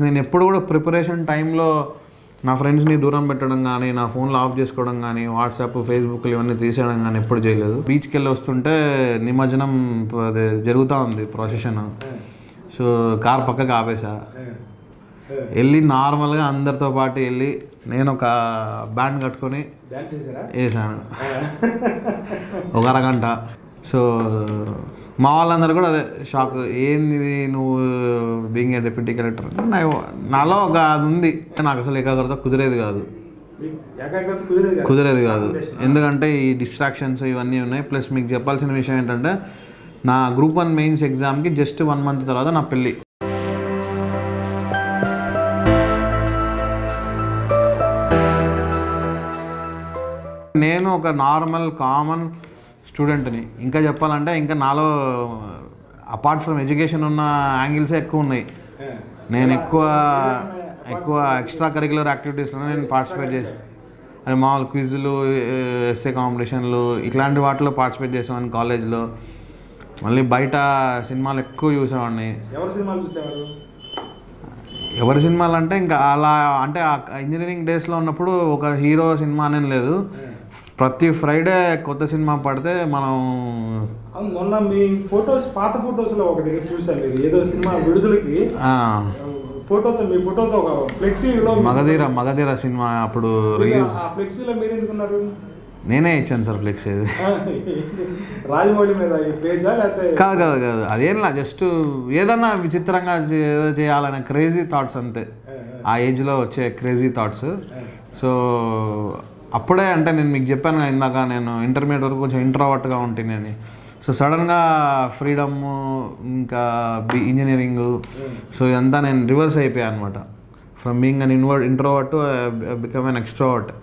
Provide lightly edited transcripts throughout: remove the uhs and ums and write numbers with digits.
నేను ఎప్పుడు కూడా ప్రిపరేషన్ టైంలో నా ఫ్రెండ్స్ని దూరం పెట్టడం కానీ, నా ఫోన్లో ఆఫ్ చేసుకోవడం కానీ, వాట్సాప్ ఫేస్బుక్లు ఇవన్నీ తీసేయడం కానీ ఎప్పుడు చేయలేదు. బీచ్కి వెళ్ళి వస్తుంటే నిమజ్జనం అది జరుగుతూ ఉంది ప్రొసెషన్. సో కార్ పక్కకి ఆపేసా, వెళ్ళి నార్మల్గా అందరితో పాటు వెళ్ళి నేను ఒక బ్యాండ్ కట్టుకొని వేసాను ఒక అరగంట. సో మా వాళ్ళందరూ కూడా అదే షాక్, ఏంది నువ్వు బీయింగ్ ఏ డిప్యూటీ కలెక్టర్. నాలో ఒక అది ఉంది, నాకు అసలు ఏకాగ్రత కుదిరేది కాదు. ఎందుకంటే ఈ డిస్ట్రాక్షన్స్ ఇవన్నీ ఉన్నాయి. ప్లస్ మీకు చెప్పాల్సిన విషయం ఏంటంటే నా గ్రూప్ 1 మెయిన్స్ ఎగ్జామ్కి జస్ట్ 1 మంత్ తర్వాత నా పెళ్ళి. నేను ఒక నార్మల్ కామన్ స్టూడెంట్ని. ఇంకా చెప్పాలంటే ఇంకా నాలో అపార్ట్ ఫ్రమ్ ఎడ్యుకేషన్ ఉన్న యాంగిల్సే ఎక్కువ ఉన్నాయి. నేను ఎక్కువ ఎక్స్ట్రా కరిక్యులర్ యాక్టివిటీస్లో నేను పార్టిసిపేట్ చేసి, అది మామూలు క్విజ్లు, ఎస్ఏ కాంపిటీషన్లు ఇట్లాంటి వాటిలో పార్టిసిపేట్ చేసేవాడిని కాలేజ్లో. మళ్ళీ బయట సినిమాలు ఎక్కువ చూసేవాడిని. ఎవరి సినిమాలు అంటే ఇంకా అలా అంటే ఇంజనీరింగ్ డేస్లో ఉన్నప్పుడు ఒక హీరో సినిమా అనేది లేదు. ప్రతి ఫ్రైడే కొత్త సినిమా పడితే మనం. మొన్న మీ ఫొటోస్, పాత ఫొటోస్లో ఒక దగ్గర చూసాను, మీరు ఏదో సినిమా విడుదలకి ఫోటోతో, మీ ఫోటోతో ఒక ఫ్లెక్సీలో మగధీర సినిమా అప్పుడు రిలీజ్. ఫ్లెక్సీలో మీరు ఎందుకున్నారు? నేనే ఇచ్చాను సార్ ఫ్లెక్సీ. అది రాజమౌళి మీద పేజా లేకపోతే? కాదు, అదేంలా జస్ట్ ఏదన్నా విచిత్రంగా ఏదో చేయాలనే క్రేజీ థాట్స్ అంతే, ఆ ఏజ్లో వచ్చే క్రేజీ థాట్స్. సో అప్పుడే అంటే నేను మీకు చెప్పాను ఇందాక, నేను ఇంటర్మీడియట్ వరకు కొంచెం ఇంట్రోవర్ట్గా ఉంటేనే. సో సడన్గా ఫ్రీడమ్, ఇంకా ఇంజనీరింగ్, సో ఇదంతా నేను రివర్స్ అయిపోయాను అనమాట. From being an introvert to become an extrovert.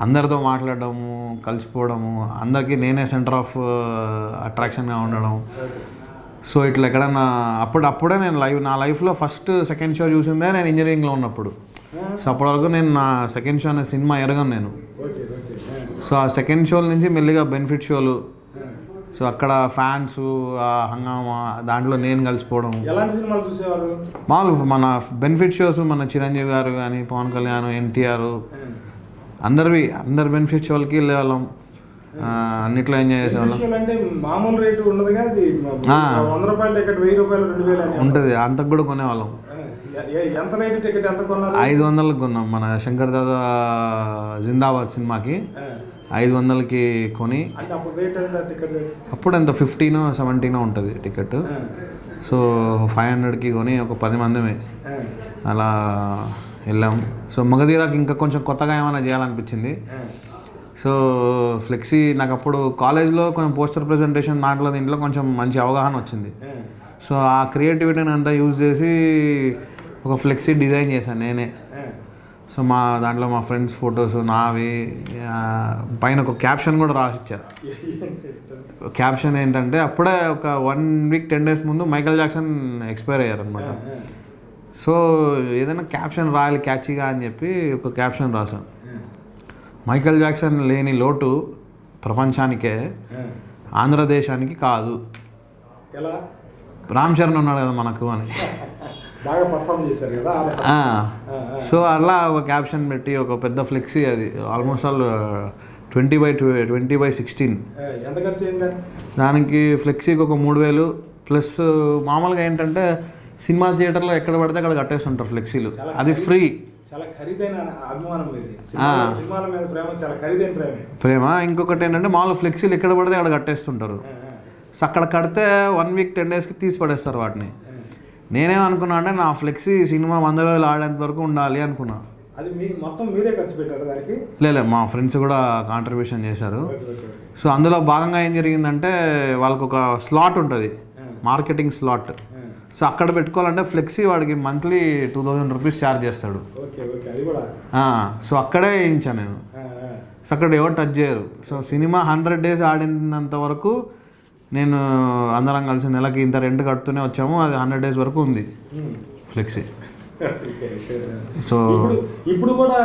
అందరితో మాట్లాడడము, కలిసిపోవడము, అందరికీ నేనే సెంటర్ ఆఫ్ అట్రాక్షన్గా ఉండడం. సో ఇట్లా ఎక్కడన్నా అప్పుడే నేను నా లైఫ్లో ఫస్ట్ సెకండ్ షో చూసిందే నేను ఇంజనీరింగ్లో ఉన్నప్పుడు. సో అప్పటి వరకు నేను నా సెకండ్ షో అనే సినిమా ఎరగను నేను. సో ఆ సెకండ్ షోల నుంచి మెల్లిగా బెనిఫిట్ షోలు, సో అక్కడ ఫ్యాన్స్, హంగామా, దాంట్లో నేను కలిసిపోవడం. మామూలు మన బెనిఫిట్ షోస్, మన చిరంజీవి గారు కానీ, పవన్ కళ్యాణ్, ఎన్టీఆర్, అందరి బెనిఫిట్ షోలకి వెళ్ళేవాళ్ళం. అన్నిట్లో ఎంజాయ్ చేసేవాళ్ళం. ఉంటుంది, అంతకు కూడా కొనేవాళ్ళం. 500కి కొన్నాం. మన శంకర్ దాదా జిందాబాద్ సినిమాకి 500కి కొని, అప్పుడు ఎంత 15-17 ఉంటుంది టికెట్. సో 500కి కొని ఒక 10 మందిమే అలా వెళ్ళాం. సో మగధీరాకి ఇంకా కొంచెం కొత్తగా ఏమైనా చేయాలనిపించింది. సో ఫ్లెక్సీ నాకు అప్పుడు కాలేజ్లో కొంచెం పోస్టర్ ప్రజెంటేషన్ దీంట్లో కొంచెం మంచి అవగాహన వచ్చింది. సో ఆ క్రియేటివిటీని అంతా యూజ్ చేసి ఒక ఫ్లెక్సీ డిజైన్ చేశాను నేనే. సో దాంట్లో మా ఫ్రెండ్స్ ఫొటోస్ నావి, పైన ఒక క్యాప్షన్ కూడా రాసిచ్చారు. క్యాప్షన్ ఏంటంటే అప్పుడే ఒక 1 వీక్ 10 days ముందు మైకేల్ జాక్సన్ ఎక్స్పైర్ అయ్యారనమాట. సో ఏదైనా క్యాప్షన్ రాయాలి క్యాచీగా అని చెప్పి ఒక క్యాప్షన్ రాశాను. మైకేల్ జాక్సన్ లేని లోటు ప్రపంచానికే, ఆంధ్రదేశానికి కాదు. రామ్ చరణ్ ఉన్నాడు కదా మనకు అని. సో అలా ఒక క్యాప్షన్ పెట్టి ఒక పెద్ద ఫ్లెక్సీ, అది ఆల్మోస్ట్ ఆల్ 20x16. దానికి ఫ్లెక్సీకి ఒక 3000 ప్లస్. మామూలుగా ఏంటంటే సినిమా థియేటర్లో ఎక్కడ పడితే అక్కడ కట్టేస్తుంటారు ఫ్లెక్సీలు, అది ఫ్రీ. ప్రేమ. ఇంకొకటి ఏంటంటే మామూలు ఫ్లెక్సీలు ఎక్కడ పడితే అక్కడ కట్టేస్తుంటారు. సో అక్కడ కడితే 1 వీక్ 10 daysకి తీసి పడేస్తారు వాటిని. నేనేమనుకున్నా అంటే నా ఫ్లెక్సీ సినిమా 100 రోజులు ఆడేంత వరకు ఉండాలి అనుకున్నా. అది మొత్తం మీరే ఖర్చు పెట్టారు దానికి? లేదు, మా ఫ్రెండ్స్ కూడా కాంట్రిబ్యూషన్ చేశారు. సో అందులో భాగంగా ఏం జరిగిందంటే వాళ్ళకు ఒక స్లాట్ ఉంటుంది, మార్కెటింగ్ స్లాట్. సో అక్కడ పెట్టుకోవాలంటే ఫ్లెక్సీ వాడికి మంత్లీ 2000 రూపీస్ ఛార్జ్ చేస్తాడు. సో అక్కడే వేయించాను నేను. సో అక్కడ ఎవరు టచ్ చేయరు. సో సినిమా 100 days ఆడినంత వరకు నేను అందరం కలిసి నెలకి ఇంత రెంట్ కడుతూనే వచ్చాము. అది 100 days వరకు ఉంది ఫ్లెక్సీ. సో ఇప్పుడు కూడా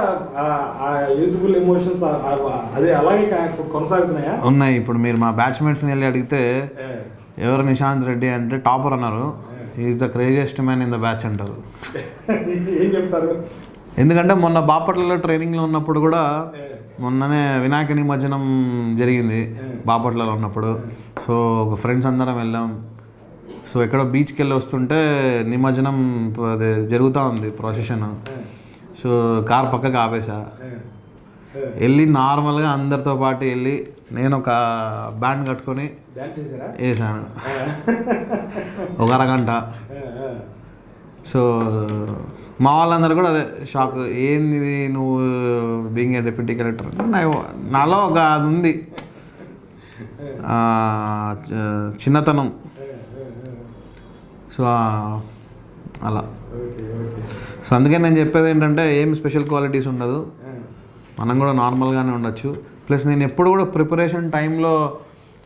యూత్ఫుల్ ఎమోషన్స్ అదే అలాగే కొనసాగుతున్నాయా? ఉన్నాయి. ఇప్పుడు మీరు మా బ్యాచ్మేట్స్ని వెళ్ళి అడిగితే ఎవరు నిశాంత్ రెడ్డి అంటే టాపర్ అన్నారు. Is the craziest man in the batch అంటారు. ఏం చెప్తారు? ఎందుకంటే మొన్న బాపట్లలో ట్రైనింగ్లో ఉన్నప్పుడు కూడా మొన్ననే వినాయక నిమజ్జనం జరిగింది బాపట్లలో ఉన్నప్పుడు. సో ఒక ఫ్రెండ్స్ అందరం వెళ్ళాం. సో ఎక్కడో బీచ్కి వెళ్ళి వస్తుంటే నిమజ్జనం అదే జరుగుతూ ఉంది ప్రొసెషన్. సో కార్ పక్కకి ఆపేసా, వెళ్ళి నార్మల్గా అందరితో పాటు వెళ్ళి నేను ఒక బ్యాండ్ కట్టుకొని వేసాను ఒక అరగంట. సో మా వాళ్ళందరూ కూడా అదే షాక్, ఏంది నువ్వు బీయింగ్ ఏ డిప్యూటీ కలెక్టర్. నాలో ఒక అది ఉంది, చిన్నతనం. సో అలా. సో అందుకే నేను చెప్పేది ఏంటంటే ఏం స్పెషల్ క్వాలిటీస్ ఉండదు, మనం కూడా నార్మల్గానే ఉండొచ్చు. ప్లస్ నేను ఎప్పుడు కూడా ప్రిపరేషన్ టైంలో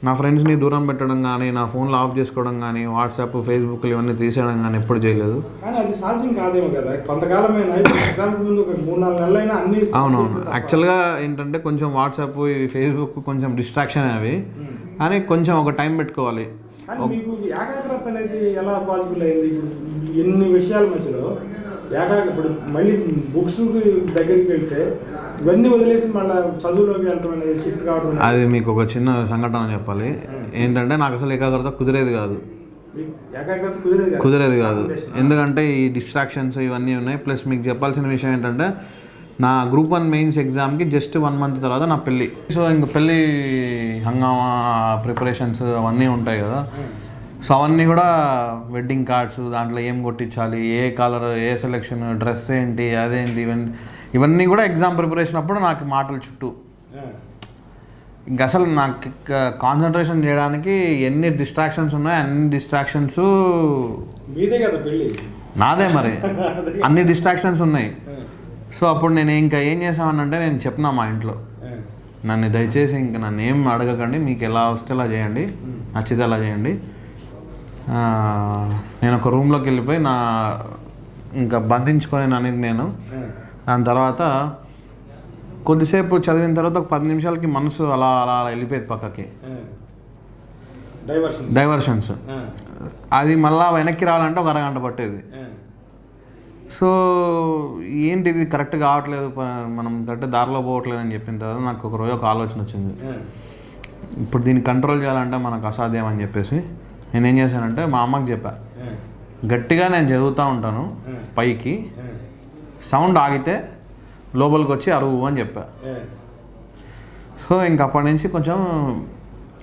నా ఫ్రెండ్స్ని దూరం పెట్టడం కానీ, నా ఫోన్లో ఆఫ్ చేసుకోవడం కానీ, వాట్సాప్ ఫేస్బుక్లు ఇవన్నీ తీసేయడం కానీ ఎప్పుడు చేయలేదు. కానీ అది సాధ్యం కాదేమో కదా, కొంతకాలమైనా ఎగ్జామ్స్ ముందు ఒక 3-4 నెలలైనా అన్ని. అవునవును. యాక్చువల్గా ఏంటంటే కొంచెం వాట్సాప్ ఫేస్బుక్ కొంచెం డిస్ట్రాక్షన్ అవి, కానీ కొంచెం ఒక టైం పెట్టుకోవాలి. మీకు ఏకాగ్రత అనేది ఎలా పాసిబుల్ అయింది? ఎన్ని విషయాల మధ్యలో ఇప్పుడు మళ్ళీ బుక్స్ దగ్గరికి వెళ్తే ఇవన్నీ వదిలేసి మళ్ళీ చదువులోకి వెళ్ళటం అనేది షిఫ్ట్ కావడం. అది మీకు ఒక చిన్న సంఘటన చెప్పాలి. ఏంటంటే నాకు అసలు ఏకాగ్రత కుదిరేది కాదు. కుదిరేది కాదు ఎందుకంటే ఈ డిస్ట్రాక్షన్స్ ఇవన్నీ ఉన్నాయి. ప్లస్ మీకు చెప్పాల్సిన విషయం ఏంటంటే నా గ్రూప్ 1 మెయిన్స్ ఎగ్జామ్కి జస్ట్ 1 మంత్ తర్వాత నా పెళ్ళి. సో ఇంక పెళ్ళి హంగామా ప్రిపరేషన్స్ అవన్నీ ఉంటాయి కదా. సో అవన్నీ కూడా వెడ్డింగ్ కార్డ్స్, దాంట్లో ఏం కొట్టించాలి, ఏ కలర్, ఏ సెలెక్షన్, డ్రెస్ ఏంటి, అదేంటి, ఇవన్నీ కూడా ఎగ్జామ్ ప్రిపరేషన్ అప్పుడు నాకు మాటలు చుట్టూ. ఇంక అసలు నాకు కాన్సన్ట్రేషన్ చేయడానికి ఎన్ని డిస్ట్రాక్షన్స్ ఉన్నాయో అన్ని డిస్ట్రాక్షన్స్ మీదే కదా పెళ్ళి, నాదే మరి అన్ని డిస్ట్రాక్షన్స్ ఉన్నాయి. సో అప్పుడు నేను ఇంకా ఏం చేసామనంటే నేను చెప్పినా మా ఇంట్లో, నన్ను దయచేసి ఇంక నన్ను ఏం అడగకండి, మీకు ఎలా వస్తే అలా చేయండి, నచ్చితే అలా చేయండి. నేను ఒక రూమ్లోకి వెళ్ళిపోయి ఇంకా బంధించుకొని నేను దాని తర్వాత కొద్దిసేపు చదివిన తర్వాత ఒక 10 నిమిషాలకి మనసు అలా అలా అలా వెళ్ళిపోయేది పక్కకి, డైవర్షన్స్. అది మళ్ళీ వెనక్కి రావాలంటే ఒక అరగంట పట్టేది. సో ఏంటి ఇది కరెక్ట్ కావట్లేదు, మనం కరెక్ట్ దారిలో పోవట్లేదు అని చెప్పిన తర్వాత నాకు ఒక రోజు ఒక ఆలోచన వచ్చింది, ఇప్పుడు దీన్ని కంట్రోల్ చేయాలంటే మనకు అసాధ్యం అని చెప్పేసి నేనేం చేశానంటే మా అమ్మకి చెప్పా, గట్టిగా నేను చదువుతూ ఉంటాను పైకి, సౌండ్ ఆగితే లోపలికి వచ్చి అరువు అని చెప్పా. సో ఇంక అప్పటి నుంచి కొంచెం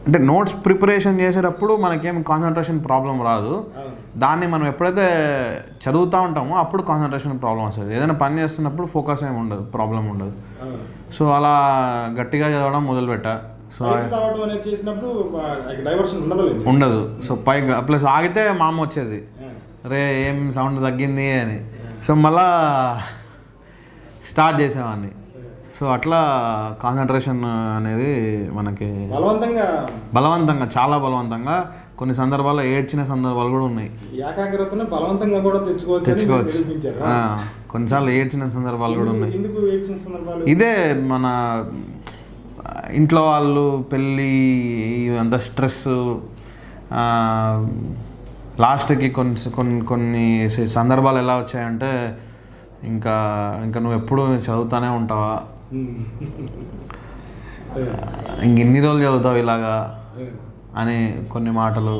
అంటే నోట్స్ ప్రిపరేషన్ చేసేటప్పుడు మనకేం కాన్సన్ట్రేషన్ ప్రాబ్లం రాదు. దాన్ని మనం ఎప్పుడైతే చదువుతూ ఉంటామో అప్పుడు కాన్సన్ట్రేషన్ ప్రాబ్లం వస్తుంది. ఏదైనా పని చేస్తున్నప్పుడు ఫోకస్ ఏమి ఉండదు, ప్రాబ్లం ఉండదు. సో అలా గట్టిగా చదవడం మొదలుపెట్టా. సో ఉండదు. సో పైగా ప్లస్ ఆగితే మా అమ్మ వచ్చేది, రే ఏం సౌండ్ తగ్గింది అని. సో మళ్ళా స్టార్ట్ చేసేవాడిని. సో అట్లా కాన్సన్ట్రేషన్ అనేది మనకి బలవంతంగా చాలా బలవంతంగా కొన్ని సందర్భాల్లో ఏడ్చిన సందర్భాలు కూడా ఉన్నాయి. ఏకాగ్రతను బలవంతంగా కూడా తెచ్చుకోవచ్చు. కొన్నిసార్లు ఏడ్చిన సందర్భాలు కూడా ఉన్నాయి. ఇదే మన ఇంట్లో వాళ్ళు, పెళ్ళి, అంత స్ట్రెస్, లాస్ట్కి కొన్ని సందర్భాలు ఎలా వచ్చాయంటే ఇంకా నువ్వు ఎప్పుడు చదువుతానే ఉంటావా, ఇంక ఎన్ని రోజులు చదువుతావు ఇలాగా అని కొన్ని మాటలు.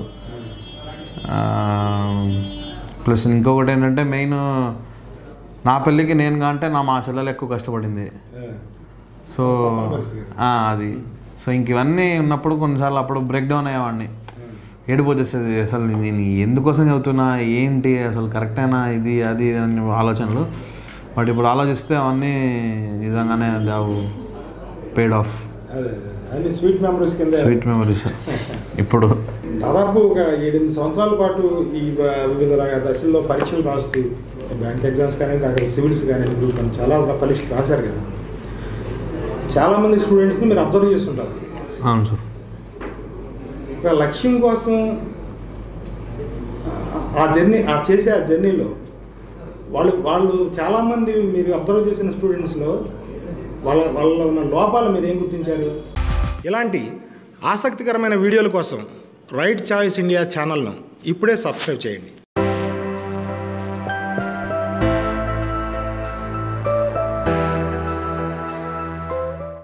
ప్లస్ ఇంకొకటి ఏంటంటే మెయిన్ నా పెళ్ళికి నేను కంటే మా చెల్లెలు ఎక్కువ కష్టపడింది. సో అది సో ఇంక ఇవన్నీ ఉన్నప్పుడు కొన్నిసార్లు అప్పుడు బ్రేక్ డౌన్ అయ్యేవాడిని, ఏడుపు వచ్చేస్తుంది. అసలు నేను ఎందుకోసం చదువుతున్నా, ఏంటి అసలు కరెక్టేనా ఇది అది అని ఆలోచనలు. బట్ ఇప్పుడు ఆలోచిస్తే అవన్నీ నిజంగానే దావు పేడ్ ఆఫ్. Sweet memories. ఇప్పుడు దాదాపు ఒక 7-8 సంవత్సరాల పాటు ఈ వివిధ దశల్లో పరీక్షలు రాస్తూ బ్యాంక్ ఎగ్జామ్స్ కానీ, సివిల్స్ కానీ, గ్రూప్ కానీ చాలా పరీక్షలు రాశారు కదా. చాలామంది స్టూడెంట్స్ని మీరు అబ్జర్వ్ చేస్తుంటారు. అవును సార్. ఒక లక్ష్యం కోసం ఆ జర్నీలో వాళ్ళు చాలామంది మీరు అబ్జర్వ్ చేసిన స్టూడెంట్స్లో వాళ్ళలో ఉన్న లోపాలు మీరు ఏం గుర్తించారు? ఇలాంటి ఆసక్తికరమైన వీడియోల కోసం రైట్ చాయిస్ ఇండియా ఛానల్ను ఇప్పుడే సబ్స్క్రైబ్ చేయండి.